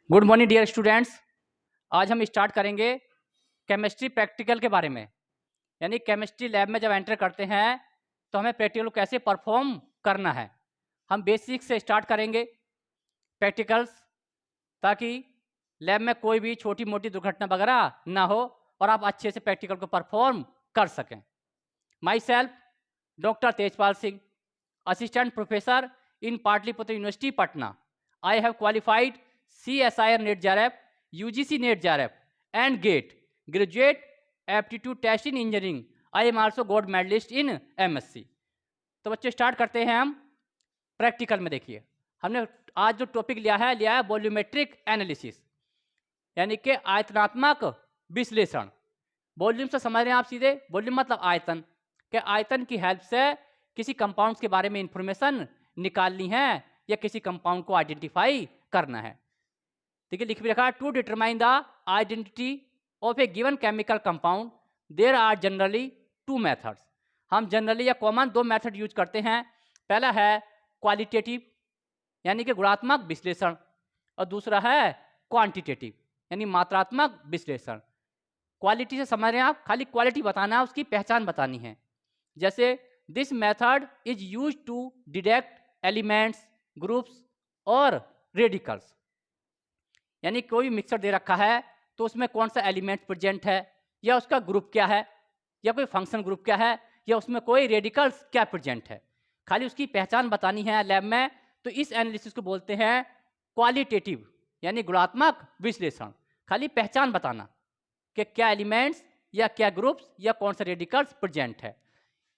Good morning dear students. आज हम start करेंगे केमिस्ट्री प्रैक्टिकल के बारे में। यानी केमिस्ट्री लैब में जब एंटर करते हैं तो हमें प्रैक्टिकल को कैसे परफॉर्म करना है। हम बेसिक से स्टार्ट करेंगे प्रैक्टिकल्स, ताकि लैब में कोई भी छोटी मोटी दुर्घटना वगैरह ना हो और आप अच्छे से प्रैक्टिकल को परफॉर्म कर सकें। Myself doctor Tejpal Singh, assistant professor in Patliputra university Patna. I have qualified CSIR NET JRF, UGC NET JRF and GATE graduate aptitude test in engineering. I am also gold medalist in MSc। तो बच्चों start करते हैं हम practical में। देखिए हमने आज जो टॉपिक लिया है वॉल्यूमेट्रिक एनालिसिस, यानी कि आयतनात्मक विश्लेषण। वॉल्यूम से समझ रहे हैं आप सीधे, वॉल्यूम मतलब आयतन के आयतन की हेल्प से किसी कंपाउंड्स के बारे में इंफॉर्मेशन निकालनी है या किसी कंपाउंड को आइडेंटिफाई करना है। देखिए लिख भी रखा है, to determine the identity of a given chemical compound there are generally two methods. हम जनरली या कॉमन दो मेथड यूज करते हैं। पहला है क्वालिटेटिव यानी कि गुणात्मक विश्लेषण, और दूसरा है क्वांटिटेटिव यानी मात्रात्मक विश्लेषण। क्वालिटी से समझ रहे हैं आप, खाली क्वालिटी बताना है, उसकी पहचान बतानी है। जैसे this method is use to detect elements, groups और रेडिकल्स। यानी कोई मिक्सर दे रखा है तो उसमें कौन सा एलिमेंट प्रेजेंट है, या उसका ग्रुप क्या है, या कोई फंक्शन ग्रुप क्या है, या उसमें कोई रेडिकल्स क्या प्रेजेंट है, खाली उसकी पहचान बतानी है लैब में। तो इस एनालिसिस को बोलते हैं क्वालिटेटिव यानी गुणात्मक विश्लेषण। खाली पहचान बताना कि क्या एलिमेंट्स या क्या ग्रुप्स या कौन सा रेडिकल्स प्रेजेंट है।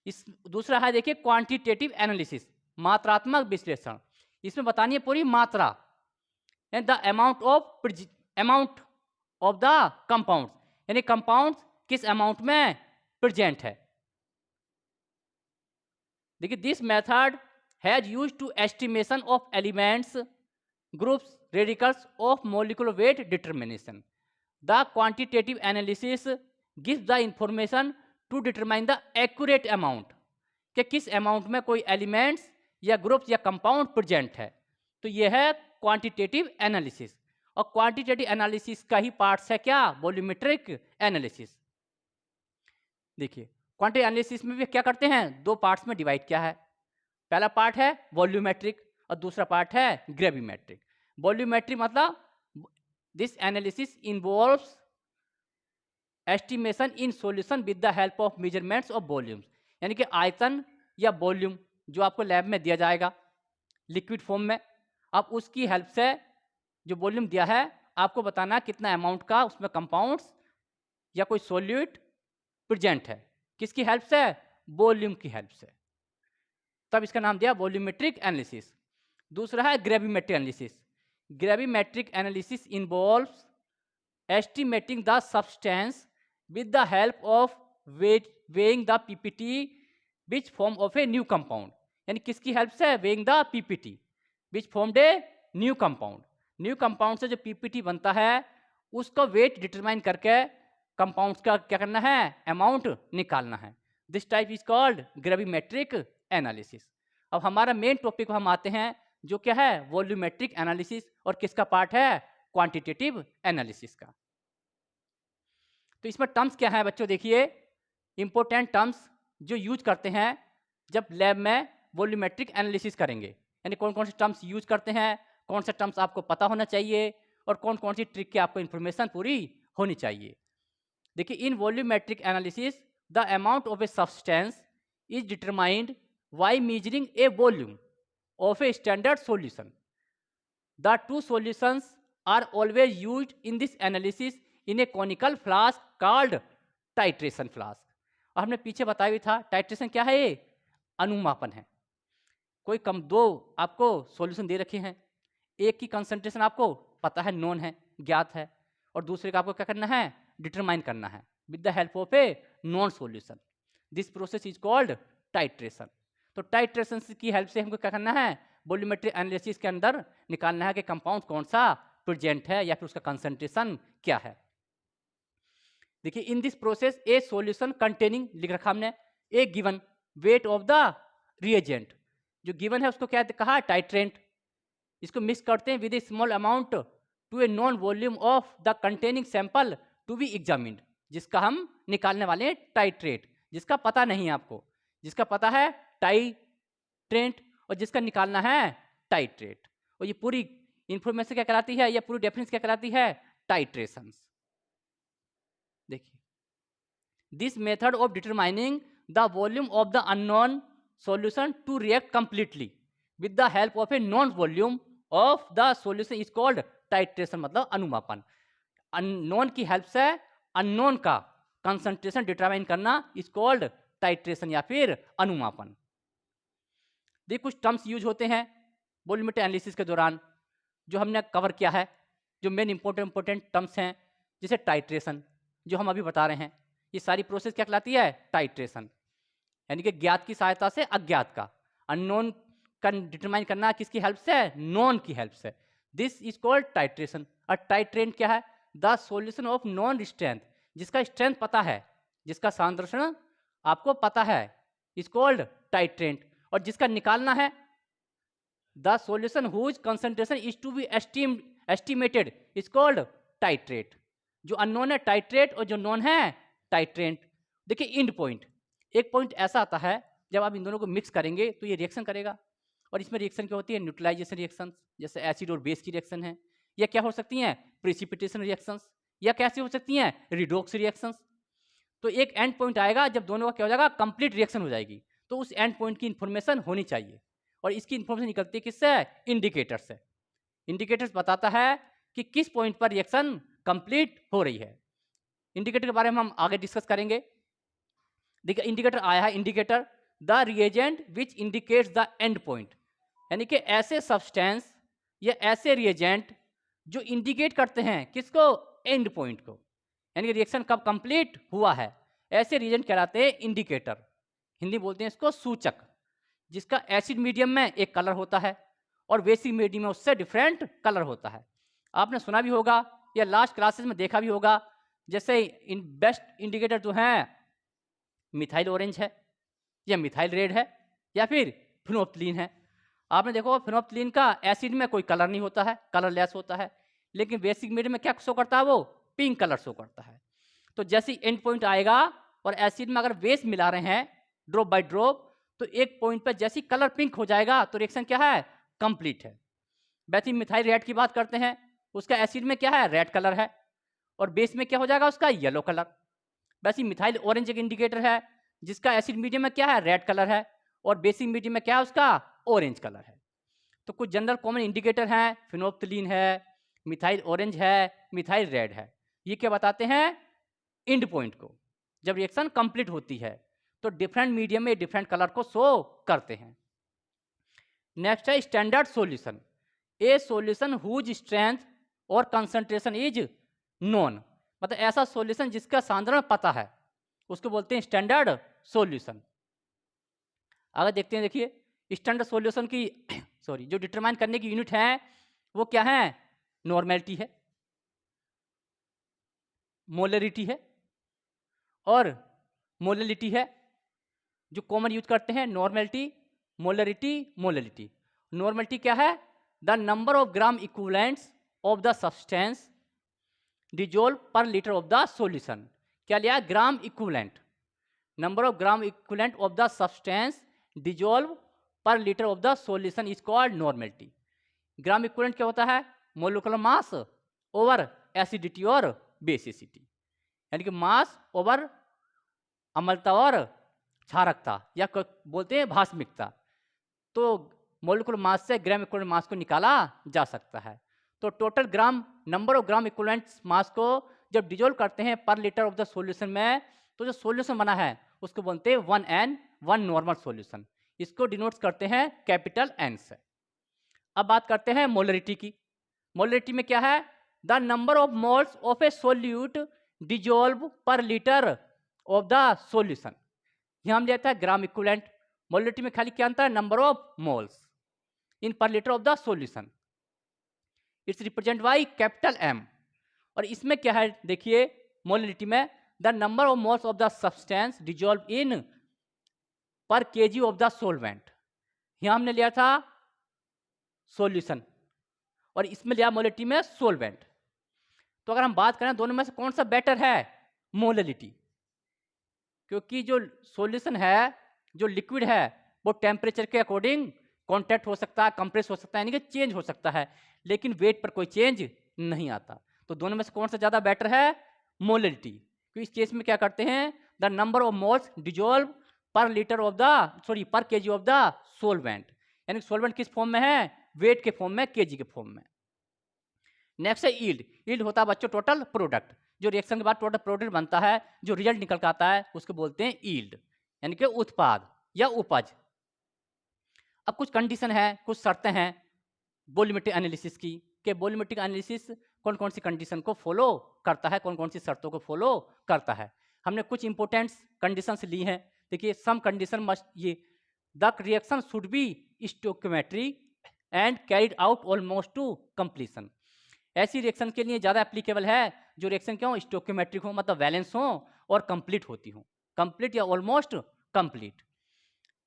इस दूसरा है देखिए क्वांटिटेटिव एनालिसिस, मात्रात्मक विश्लेषण। इसमें बतानी है पूरी मात्रा, the amount of the compound, यानी कंपाउंड किस अमाउंट में प्रेजेंट है। देखिए this method has used to estimation of elements, groups, radicals of molecular weight determination. The quantitative analysis gives the information to determine the accurate amount, कि किस amount में कोई elements या ग्रुप्स या कंपाउंड प्रेजेंट है। तो यह है क्वांटिटेटिव एनालिसिस। और क्वांटिटेटिव एनालिसिस का ही पार्ट्स है क्या, वॉल्यूमेट्रिक एनालिसिस। देखिए क्वांटिटेटिव एनालिसिस में भी क्या करते हैं, दो पार्ट्स में डिवाइड किया है। पहला पार्ट है वॉल्यूमेट्रिक और दूसरा पार्ट है ग्रेविमेट्रिक। वॉल्यूमेट्रिक मतलब this analysis involves estimation in solution with the help of measurements of volumes, यानी कि आयतन या वॉल्यूम जो आपको लैब में दिया जाएगा लिक्विड फॉर्म में, आप उसकी हेल्प से जो वॉल्यूम दिया है आपको बताना कितना अमाउंट का उसमें कंपाउंड्स या कोई सॉल्यूट प्रेजेंट है। किसकी हेल्प से, वॉल्यूम की हेल्प से। तब इसका नाम दिया वॉल्यूमेट्रिक एनालिसिस। दूसरा है gravimetric analysis. Gravimetric analysis involves estimating the substance with the help of weighing the PPT which form of a new compound, यानी किसकी हेल्प से, weighing the PPT which formed a new compound। New compound से जो PPT बनता है उसको wait determine करके compounds का क्या करना है, अमाउंट निकालना है। This type is called gravimetric analysis. अब हमारा मेन टॉपिक को हम आते हैं जो क्या है, वॉल्यूमेट्रिक एनालिसिस, और किसका पार्ट है, क्वांटिटेटिव एनालिसिस का। तो इसमें टर्म्स क्या है बच्चों, देखिए इंपॉर्टेंट टर्म्स जो यूज करते हैं जब लैब में वॉल्यूमेट्रिक एनालिसिस करेंगे, यानी कौन कौन से टर्म्स यूज करते हैं, कौन से टर्म्स आपको पता होना चाहिए और कौन कौन सी ट्रिक की आपको इंफॉर्मेशन पूरी होनी चाहिए। देखिए in volumetric analysis the amount of a substance is determined by measuring a volume of a standard solution. The two solutions are always used in this analysis in a conical flask called titration flask. और हमने पीछे बताया भी था titration क्या है, ये अनुमापन है। कोई कम दो आपको सॉल्यूशन दे रखे हैं, एक की कंसंट्रेशन आपको पता है, नोन है, ज्ञात है, और दूसरे का आपको क्या करना है, डिटरमाइन करना है with the help of a non solution. This process is called titration. तो टाइट्रेशन की हेल्प से हमको क्या करना है, वॉल्यूमेट्रिक एनालिसिस के अंदर निकालना है कि कंपाउंड कौन सा प्रेजेंट है या फिर उसका कंसंट्रेशन क्या है। देखिए in this process a solution containing लिख रखा हमने a given weight of the reagent, जो गिवन है उसको क्या कहा, टाइट्रेंट। इसको मिक्स करते हैं with a small amount to a known volume of the containing sample to be examined, जिसका हम निकालने वाले हैं टाइट्रेट, जिसका पता नहीं है आपको, जिसका पता है टाइट्रेट और जिसका निकालना है टाइट्रेट। और ये पूरी इंफॉर्मेशन क्या कहलाती है, या पूरी डेफिनेशन क्या कहलाती है, टाइट्रेशन। देखिए, this method of determining the volume of the unknown solution to react completely with the help of a known volume of the solution is called titration, मतलब अनुमापन। अननोन की हेल्प से अननोन का concentration determine करना is called titration या फिर अनुमापन। देखिए, कुछ टर्म्स यूज होते हैं वॉल्यूमेट्रिक एनालिसिस के दौरान जो हमने कवर किया है, जो मेन इंपॉर्टेंट टर्म्स हैं, जैसे टाइट्रेशन जो हम अभी बता रहे हैं। ये सारी प्रोसेस क्या कहलाती है, टाइट्रेशन, यानी कि ज्ञात की सहायता से अज्ञात का, अननोन का डिटरमाइन करना किसकी हेल्प से, नॉन की हेल्प से। This is called titration. और टाइट्रेट क्या है, the solution of non strength, जिसका स्ट्रेंथ पता है, जिसका सांद्रण आपको पता है, इज कॉल्ड टाइट्रेट। और जिसका निकालना है, the solution whose concentration is to be estimated is called titrate. जो अननोन है टाइट्रेट और जो नॉन है टाइट्रेट। देखिए, इंड पॉइंट, एक पॉइंट ऐसा आता है जब आप इन दोनों को मिक्स करेंगे तो ये रिएक्शन करेगा, और इसमें रिएक्शन क्या होती है, न्यूट्रलाइजेशन रिएक्शंस, जैसे एसिड और बेस की रिएक्शन है, या क्या हो सकती हैं, प्रिसिपिटेशन रिएक्शंस, या कैसी हो सकती हैं, रिडॉक्स रिएक्शंस। तो एक एंड पॉइंट आएगा जब दोनों का क्या हो जाएगा, कंप्लीट रिएक्शन हो जाएगी, तो उस एंड पॉइंट की इंफॉर्मेशन होनी चाहिए। और इसकी इंफॉर्मेशन निकलती है किससे, इंडिकेटर से। इंडिकेटर्स बताता है कि किस पॉइंट पर रिएक्शन कंप्लीट हो रही है। इंडिकेटर के बारे में हम आगे डिस्कस करेंगे। देखिए, इंडिकेटर आया है, indicator the reagent which indicates the end point, यानी कि ऐसे सब्सटेंस या ऐसे रिएजेंट जो इंडिकेट करते हैं किसको, एंड पॉइंट को, यानी कि रिएक्शन कब कंप्लीट हुआ है, ऐसे रिएजेंट कहलाते हैं इंडिकेटर। हिंदी बोलते हैं इसको सूचक, जिसका एसिड मीडियम में एक कलर होता है और बेसिक मीडियम में उससे डिफरेंट कलर होता है। आपने सुना भी होगा या लास्ट क्लासेस में देखा भी होगा, जैसे इन बेस्ट इंडिकेटर जो हैं मिथाइल ऑरेंज है, या मिथाइल रेड है, या फिर फिनोप्थलीन है। आपने देखो फिनोप्थलीन का एसिड में कोई कलर नहीं होता है, कलरलेस होता है, लेकिन बेसिक मीडियम में क्या शो करता है, वो पिंक कलर शो करता है। तो जैसे एंड पॉइंट आएगा और एसिड में अगर बेस मिला रहे हैं ड्रॉप बाय ड्रॉप, तो एक पॉइंट पर जैसी कलर पिंक हो जाएगा तो रिएक्शन क्या है, कंप्लीट है। वैसे मिथाइल रेड की बात करते हैं, उसका एसिड में क्या है, रेड कलर है, और बेस में क्या हो जाएगा उसका, येलो कलर। वैसे मिथाइल ऑरेंज एक इंडिकेटर है जिसका एसिड मीडियम में क्या है, रेड कलर है, और बेसिक मीडियम में क्या है उसका, ऑरेंज कलर है। तो कुछ जनरल कॉमन इंडिकेटर हैं, फिनोप्थलीन है, मिथाइल ऑरेंज है, मिथाइल रेड है। ये क्या बताते हैं, एंड पॉइंट को, जब रिएक्शन कंप्लीट होती है तो डिफरेंट मीडियम में डिफरेंट कलर को शो करते हैं। नेक्स्ट है standard solution, a solution whose strength और कंसंट्रेशन इज नोन, मतलब ऐसा सॉल्यूशन जिसका सांद्रण पता है उसको बोलते हैं स्टैंडर्ड सॉल्यूशन। अगर देखते हैं, देखिए स्टैंडर्ड सॉल्यूशन की सॉरी जो डिटरमाइन करने की यूनिट है वो क्या है, नॉर्मेलिटी है, मोलरिटी है और मोललिटी है। जो कॉमन यूज करते हैं नॉर्मेलिटी, मोलरिटी, मोललिटी। नॉर्मेलिटी क्या है, the number of gram equivalents of the substance dissolve per litre of the solution. क्या लिया, gram equivalent, number of gram equivalent of the substance dissolve per litre of the solution is called normality. Gram equivalent क्या होता है, molecular mass over acidity और basicity, यानी कि मास over अम्लता और क्षारकता, या बोलते हैं भास्मिकता। तो मोलिकुलर मास से ग्राम इक्विवेलेंट मास को निकाला जा सकता है। तो total gram, number of gram equivalent mass को जब डिजोल्व करते हैं पर लीटर ऑफ द सॉल्यूशन में, तो जो सॉल्यूशन बना है उसको बोलते हैं 1N, 1 नॉर्मल सॉल्यूशन। इसको डिनोट्स करते हैं कैपिटल N से। अब बात करते हैं मोलरिटी की। मोलरिटी में क्या है, the number of moles of A solute dissolve per litre of the solution. यहाँ हम लेता है ग्राम इक्विवेलेंट, मोलरिटी में खाली क्या अंतर है, नंबर ऑफ मोल्स इन पर litre of the solution. It's represent by capital M। और इसमें क्या है, देखिए मोलरिटी में the number of moles of the substance dissolve in पर केजी ऑफ द सोलवेंट। यहाँ हमने लिया था सॉल्यूशन और इसमें लिया मोलरिटी में सोलवेंट। तो अगर हम बात करें दोनों में से कौन सा बेटर है, मोललिटी, क्योंकि जो सॉल्यूशन है, जो लिक्विड है, वो टेम्परेचर के अकॉर्डिंग कॉन्टैक्ट हो सकता है, कंप्रेस हो सकता है, यानी कि चेंज हो सकता है, लेकिन वेट पर कोई चेंज नहीं आता। तो दोनों में से कौन सा ज़्यादा बेटर है, मोललिटी। तो इस केस में क्या करते हैं, the number of moles dissolve per litre of the per KG of the solvent, यानी सोलवेंट किस फॉर्म में है, वेट के फॉर्म में, केजी के फॉर्म में। नेक्स्ट है यील्ड। यील्ड होता है बच्चों टोटल प्रोडक्ट, जो रिएक्शन के बाद टोटल प्रोडक्ट बनता है, जो रिजल्ट निकल के आता है उसको बोलते हैं यील्ड, यानी कि उत्पाद या उपज। अब कुछ कंडीशन है, कुछ शर्तें हैं वॉल्यूमेट्रिक एनालिसिस की, कि वॉल्यूमेट्रिक एनालिसिस कौन कौन सी कंडीशन को फॉलो करता है, कौन कौन सी शर्तों को फॉलो करता है। हमने कुछ इंपॉर्टेंट कंडीशंस ली हैं। देखिए, सम कंडीशन मस्ट, ये the reaction should be stoichiometric and carried out almost two completion. ऐसी रिएक्शन के लिए ज़्यादा एप्लीकेबल है जो रिएक्शन क्या हो, स्टोइकियोमेट्रिक हो, मतलब वैलेंस हो और कंप्लीट होती हो, कंप्लीट या ऑलमोस्ट कंप्लीट।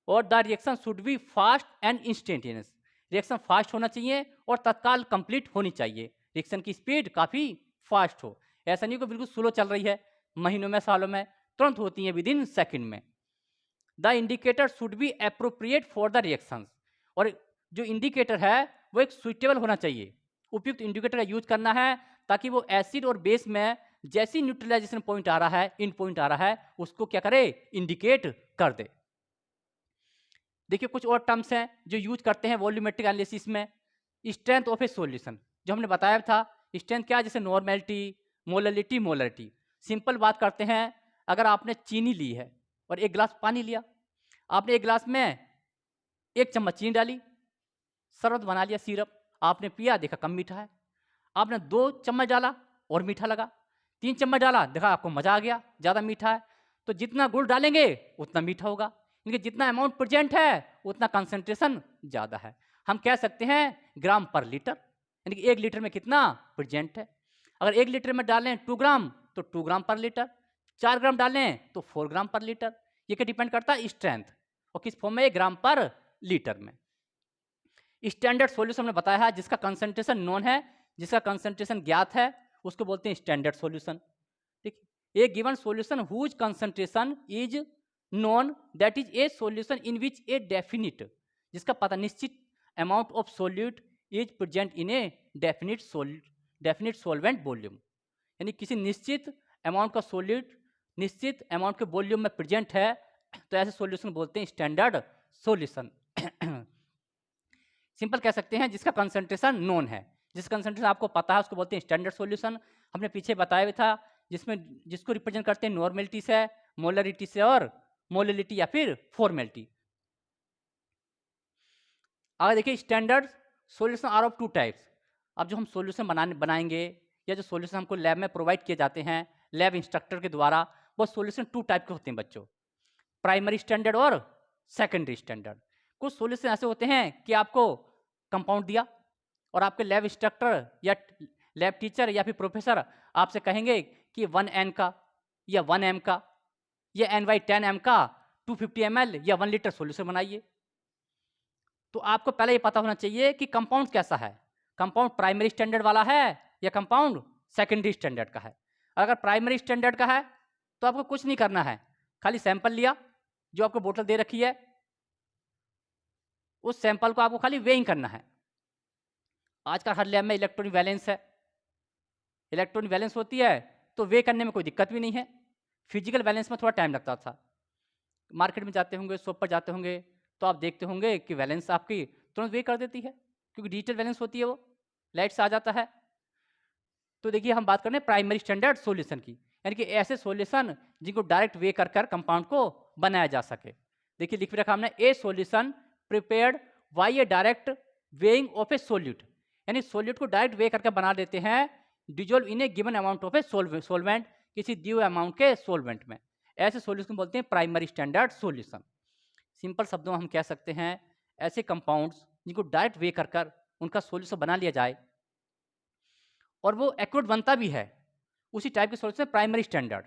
और the reaction should be fast and instantaneous, reaction fast होना चाहिए और तत्काल कंप्लीट होनी चाहिए, रिएक्शन की स्पीड काफ़ी फास्ट हो, ऐसा नहीं कि बिल्कुल स्लो चल रही है, महीनों में सालों में, तुरंत होती है विद इन सेकेंड में। The indicator should be appropriate for the reactions, और जो इंडिकेटर है वो एक सुइटेबल होना चाहिए, उपयुक्त इंडिकेटर का यूज करना है ताकि वो एसिड और बेस में जैसी न्यूट्रलाइजेशन पॉइंट आ रहा है, इन पॉइंट आ रहा है, उसको क्या करे, इंडिकेट कर दे। देखिए, कुछ और टर्म्स हैं जो यूज करते हैं वॉल्यूमेट्रिक एनालिसिस में। स्ट्रेंथ ऑफ ए सॉल्यूशन, जो हमने बताया था, स्ट्रेंथ क्या है, जैसे नॉर्मेलिटी, मोललिटी, मोलरिटी। सिंपल बात करते हैं, अगर आपने चीनी ली है और एक गिलास पानी लिया, आपने एक गिलास में 1 चम्मच चीनी डाली, शरबत बना लिया, सिरप, आपने पिया, देखा कम मीठा है। आपने 2 चम्मच डाला और मीठा लगा, 3 चम्मच डाला, देखा आपको मजा आ गया, ज़्यादा मीठा है। तो जितना गुड़ डालेंगे उतना मीठा होगा, क्योंकि जितना अमाउंट प्रेजेंट है उतना कंसंट्रेशन ज़्यादा है। हम कह सकते हैं ग्राम पर लीटर, यानी कि 1 लीटर में कितना प्रेजेंट है। अगर 1 लीटर में डालें 2 ग्राम तो 2 ग्राम पर लीटर, 4 ग्राम डालें तो 4 ग्राम पर लीटर। ये क्या डिपेंड करता है, स्ट्रेंथ, और किस फॉर्म में, ग्राम पर लीटर में। स्टैंडर्ड सॉल्यूशन हमने बताया है, जिसका कंसंट्रेशन नोन है, जिसका कंसंट्रेशन ज्ञात है, उसको बोलते हैं स्टैंडर्ड सॉल्यूशन। ठीक, a given solution whose concentration is known, that is a solution in which a definite, जिसका पता निश्चित amount of solute is present in a definite solvent volume, यानी किसी निश्चित अमाउंट का सोल्यूट निश्चित अमाउंट के वॉल्यूम में प्रेजेंट है, तो ऐसे सॉल्यूशन बोलते हैं स्टैंडर्ड सॉल्यूशन। सिंपल कह सकते हैं जिसका कंसंट्रेशन नोन है, जिस कंसंट्रेशन आपको पता है उसको बोलते हैं स्टैंडर्ड सॉल्यूशन। हमने पीछे बताया भी था, जिसमें जिसको रिप्रेजेंट करते हैं नॉर्मेलिटी से, मोलरिटी से और मोललिटी या फिर फॉर्मेलिटी। आगे देखिए, standard solution are of 2 types. अब जो हम सॉल्यूशन बनाएंगे या जो सॉल्यूशन हमको लैब में प्रोवाइड किए जाते हैं लैब इंस्ट्रक्टर के द्वारा, वो सॉल्यूशन 2 टाइप के होते हैं बच्चों, प्राइमरी स्टैंडर्ड और सेकेंडरी स्टैंडर्ड। कुछ सॉल्यूशन ऐसे होते हैं कि आपको कंपाउंड दिया और आपके लैब इंस्ट्रक्टर या लैब टीचर या फिर प्रोफेसर आपसे कहेंगे कि 1N का या 1M का या N/10M का 250 ml या 1 लीटर सॉल्यूशन बनाइए। तो आपको पहले ये पता होना चाहिए कि कंपाउंड कैसा है, कंपाउंड प्राइमरी स्टैंडर्ड वाला है या कंपाउंड सेकेंडरी स्टैंडर्ड का है। अगर प्राइमरी स्टैंडर्ड का है तो आपको कुछ नहीं करना है, खाली सैंपल लिया, जो आपको बोतल दे रखी है, उस सैंपल को आपको खाली वेइंग करना है। आजकल हर लैब में इलेक्ट्रॉनिक बैलेंस है, इलेक्ट्रॉनिक बैलेंस होती है तो वे करने में कोई दिक्कत भी नहीं है। फिजिकल बैलेंस में थोड़ा टाइम लगता था। मार्केट में जाते होंगे, शॉप पर जाते होंगे, तो आप देखते होंगे कि बैलेंस आपकी तुरंत वे कर देती है, क्योंकि डिजिटल बैलेंस होती है, वो लाइट से आ जाता है। तो देखिए, हम बात कर रहे हैं प्राइमरी स्टैंडर्ड सॉल्यूशन की, यानी कि ऐसे सॉल्यूशन जिनको डायरेक्ट वे कर कर कंपाउंड को बनाया जा सके। देखिए, लिख रखा हमने, ए solution prepared by A direct weighing of A solute, यानी सोल्यूट को डायरेक्ट वे करके बना देते हैं dissolve in A given amount of A solvent, किसी दिए हुए अमाउंट के सोलवेंट में। ऐसे सॉल्यूशन बोलते हैं प्राइमरी स्टैंडर्ड सॉल्यूशन। सिंपल शब्दों में हम कह सकते हैं ऐसे कंपाउंड्स जिनको डायरेक्ट वे कर कर उनका सॉल्यूशन बना लिया जाए और वो एक्यूरेट बनता भी है, उसी टाइप के सॉल्यूशन प्राइमरी स्टैंडर्ड।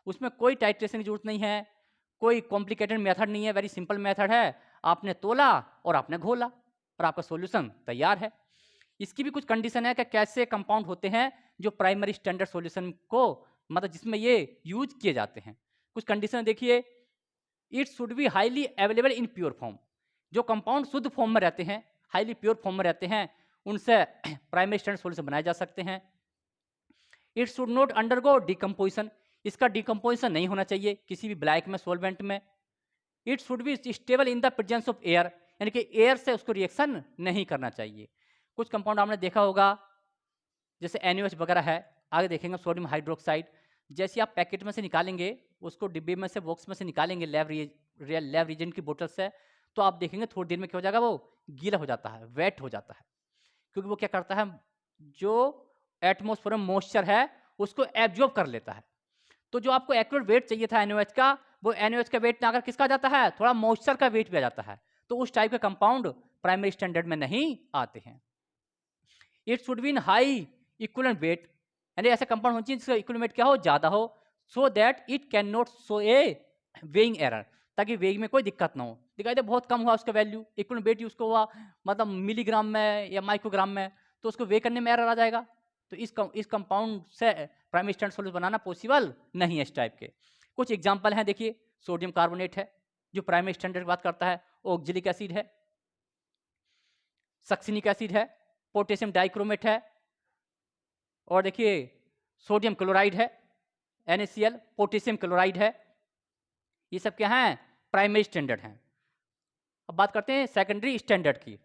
उसमें कोई टाइट्रेशन की जरूरत नहीं है, कोई कॉम्प्लिकेटेड मेथड नहीं है, वेरी सिंपल मेथड है, आपने तोला और आपने घोला और आपका सॉल्यूशन तैयार है। इसकी भी कुछ कंडीशन है कि कैसे कंपाउंड होते हैं जो प्राइमरी स्टैंडर्ड सॉल्यूशन को मतलब जिसमें ये यूज किए जाते हैं। कुछ कंडीशन देखिए, it should be highly available in pure form. जो कंपाउंड शुद्ध फॉर्म में रहते हैं, हाईली प्योर फॉर्म में रहते हैं, उनसे प्राइमरी स्टैंडर्ड सॉल्यूशन बनाए जा सकते हैं। It should not undergo decomposition, इसका डिकम्पोजिशन नहीं होना चाहिए किसी भी ब्लैक में, सॉल्वेंट में। It should be stable in the presence of air, यानी कि एयर से उसको रिएक्शन नहीं करना चाहिए। कुछ कंपाउंड आपने देखा होगा जैसे NaOH वगैरह है, आगे देखेंगे सोडियम हाइड्रोक्साइड। जैसे आप पैकेट में से निकालेंगे, उसको डिब्बे में से, बॉक्स में से निकालेंगे लैब रीजन की बोतल से, तो आप देखेंगे थोड़ी देर में क्या हो जाएगा, वो गीला हो जाता है, वेट हो जाता है, क्योंकि वो क्या करता है, जो एटमॉस्फेयर में मॉइस्चर है उसको एब्जॉर्ब कर लेता है। तो जो आपको एक्यूरेट वेट चाहिए था NaOH का, वो NaOH का वेट ना अगर किसका जाता है, थोड़ा मॉइस्चर का वेट भी आ जाता है, तो उस टाइप के कंपाउंड प्राइमरी स्टैंडर्ड में नहीं आते हैं। It should be in high equivalent weight, यानी ऐसे कंपाउंड होना चाहिए जिसका इक्विवेलेंट वेट क्या हो, ज़्यादा हो, so that it can not show A weighing error, ताकि वेइंग में कोई दिक्कत ना हो। दिखाई दे बहुत कम हुआ उसका वैल्यू, इक्विवेलेंट वेट यूज को हुआ मतलब मिलीग्राम में या माइक्रोग्राम में, तो उसको वे करने में एरर आ जाएगा। तो इस कंपाउंड से प्राइमरी स्टैंडर्ड सॉल्यूशन बनाना पॉसिबल नहीं है इस टाइप के। कुछ एग्जाम्पल हैं, देखिए सोडियम कार्बोनेट है जो प्राइमरी स्टैंडर्ड की बात करता है, ऑक्जेलिक एसिड है, सक्सिनिक एसिड है, पोटेशियम डाइक्रोमेट है, और देखिए सोडियम क्लोराइड है, NaCl, पोटेशियम क्लोराइड है। ये सब क्या हैं, प्राइमरी स्टैंडर्ड हैं। अब बात करते हैं सेकेंडरी स्टैंडर्ड की।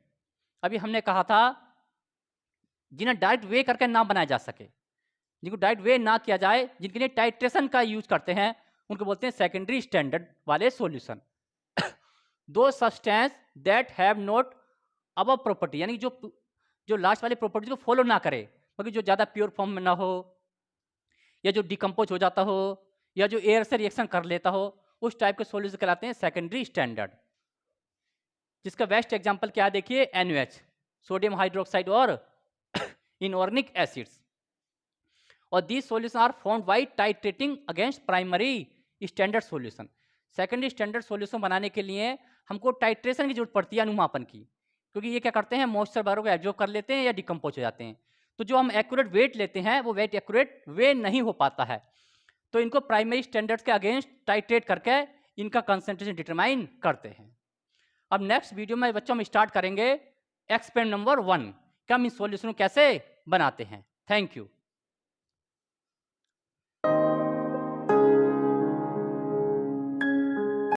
अभी हमने कहा था जिन्हें डायरेक्ट वे करके ना बनाया जा सके, जिनको डायरेक्ट वे ना किया जाए, जिनके लिए टाइट्रेशन का यूज करते हैं, उनको बोलते हैं सेकेंडरी स्टैंडर्ड वाले सॉल्यूशन। दो substance that have not above property, यानी जो लास्ट वाली प्रॉपर्टी को फॉलो ना करे, क्योंकि जो ज़्यादा प्योर फॉर्म में ना हो, या जो डिकम्पोज हो जाता हो, या जो एयर से रिएक्शन कर लेता हो, उस टाइप के सॉल्यूशन कहलाते हैं सेकेंडरी स्टैंडर्ड। जिसका बेस्ट एग्जांपल क्या है, देखिए NaOH, सोडियम हाइड्रोक्साइड और इनऑर्गेनिक एसिड्स। और these solution are found by titrating against primary standard solution. Secondary standard solution बनाने के लिए हमको टाइट्रेशन की जरूरत पड़ती है, अनुमापन की, क्योंकि ये क्या करते हैं, मॉइस्चर वगैरह को एब्जॉर्ब कर लेते हैं या डिकम्पोज हो जाते हैं। तो जो हम एक्यूरेट वेट लेते हैं वो वेट एक्यूरेट वे नहीं हो पाता है, तो इनको प्राइमरी स्टैंडर्ड्स के अगेंस्ट टाइट्रेट करके इनका कंसंट्रेशन डिटरमाइन करते हैं। अब नेक्स्ट वीडियो में बच्चों हम स्टार्ट करेंगे एक्सपेरिमेंट नंबर 1 कि हम इन सॉल्यूशन कैसे बनाते हैं। Thank you.